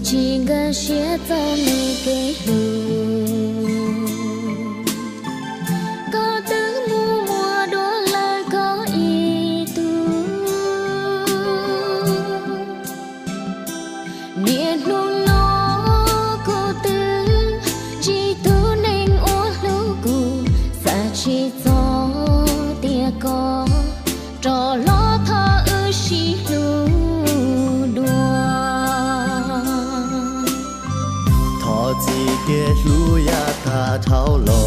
chỉ gần xia tao mi cái có từ mùa đua lời có ý tu niên luôn nó có từ chỉ tu nên uống lưu cụ xa chỉ gió tia có trò lo thơ ư xí lưu chỉ kể lu ya ta thao lo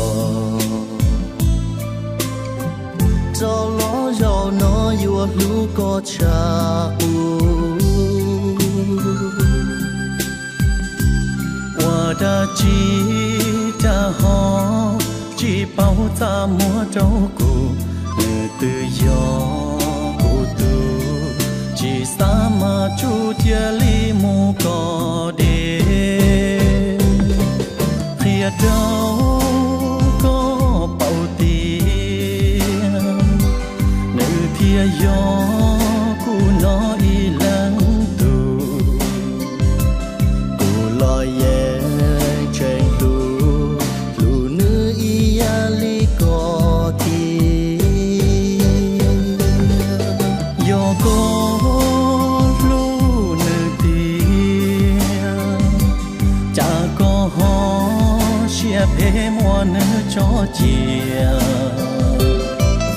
cho lo giàu nó yêu lu có cha u wa da chỉ ta ho chỉ bao ta mua trâu cụ từ gió cụ tu chỉ sa mà chu tia li mu có để đâu có bao tiền nữ thia gió cu nó y lắng tu cu lo ye trên tu lu nữ y ya li có thi gió có lu nữ tia cha có ho chia phê mua nữa cho chia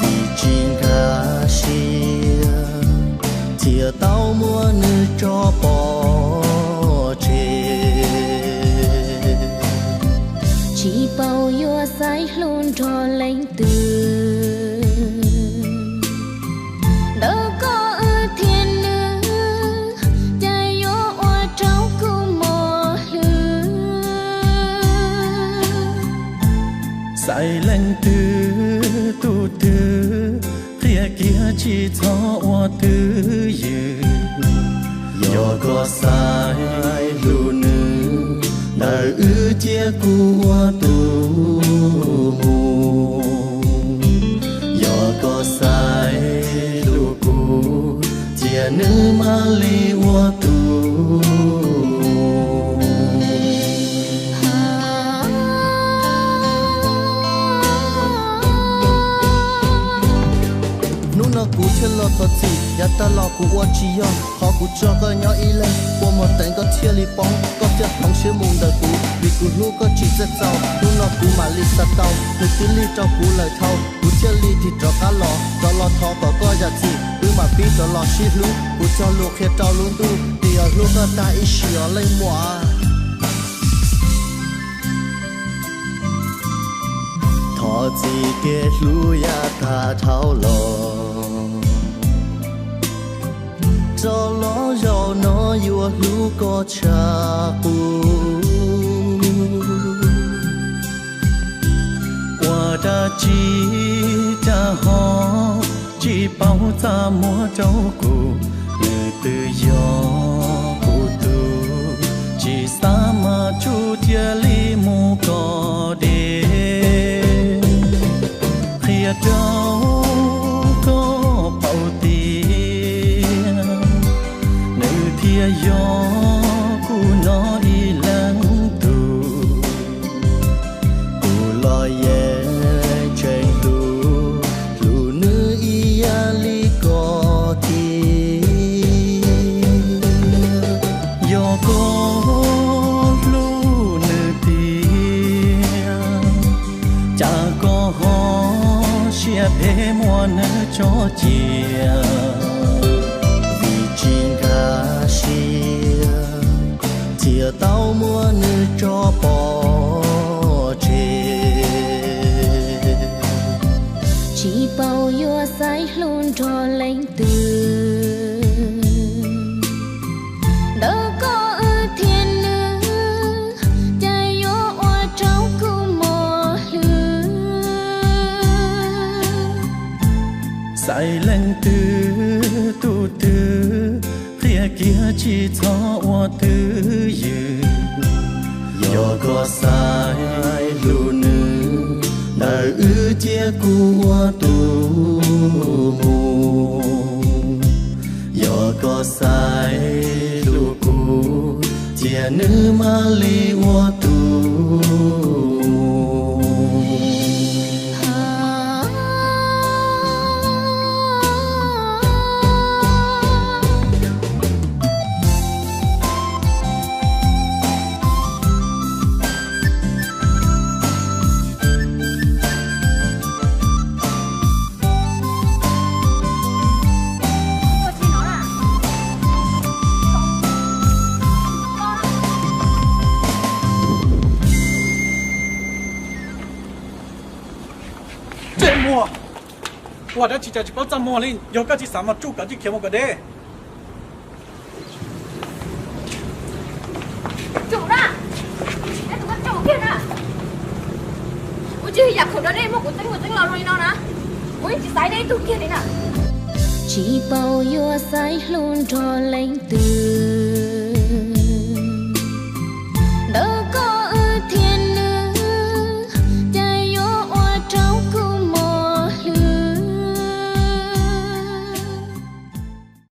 vì chính cả chia chia tao mua nữa cho bỏ chê chỉ bao yêu say luôn cho lấy từ đâu có ư thiên nữ cha yêu oa trâu cũng mò lư sai lệnh từ tu từ kia kia chỉ cho oa từ dư do có sai lu nữ đời ư chia cu oa tu mù do có sai lu cu chia nữ ma li oa tu cú chơi lo thật gì, ya ta lo cú qua chi yo, họ cú cho cái nhỏ y lên, qua một tảng có chia li bóng, có chất bóng xíu mùng đời cú, vì cú nu có chỉ rất giàu, nu nó cú mà li sát tàu, từ tí li cho cú lời thâu, cú chơi li thì cho cá lo thọ có giá trị, mà biết cho lo xí lú, cú cho lục hết trâu luôn tu, thì ở lúc có ta ít xíu lên mùa. thọ chỉ kể lu ya ta thao lo cho lo giàu nó yêu lu có cha u qua đã chỉ ta ho chỉ bao ta mua trâu cụ từ gió cụ tu chỉ sa mà chu tia li mu có để đâu có bao tiền nữ thia gió cu nó y lắng tu cu lo ye trên tu lu nữ y ya li có thi gió có lu nữ tia cha có ho chia phê mua nữa cho chia vì chính cả chia tao mua nữa cho bỏ chê chỉ bao yêu say luôn cho lên từ đâu có ư thiên nữ chạy yêu oa trao cứ mò lư sai lên từ tu từ kia kia chỉ cho oa từ dư yo có sai lu nữ đời ư chia cua tu mù yo có sai lu cu chia nữ ma li wa tu我的只只包怎么哩？有个只什么猪个只看我个的。chủ đó, em tụi con chủ kia nè, ủa chứ giặc khẩu đó đây một tính lò rồi nó nè, ủa chỉ sai đây tụi kia đấy nè. chỉ bao yêu say luôn cho lên từ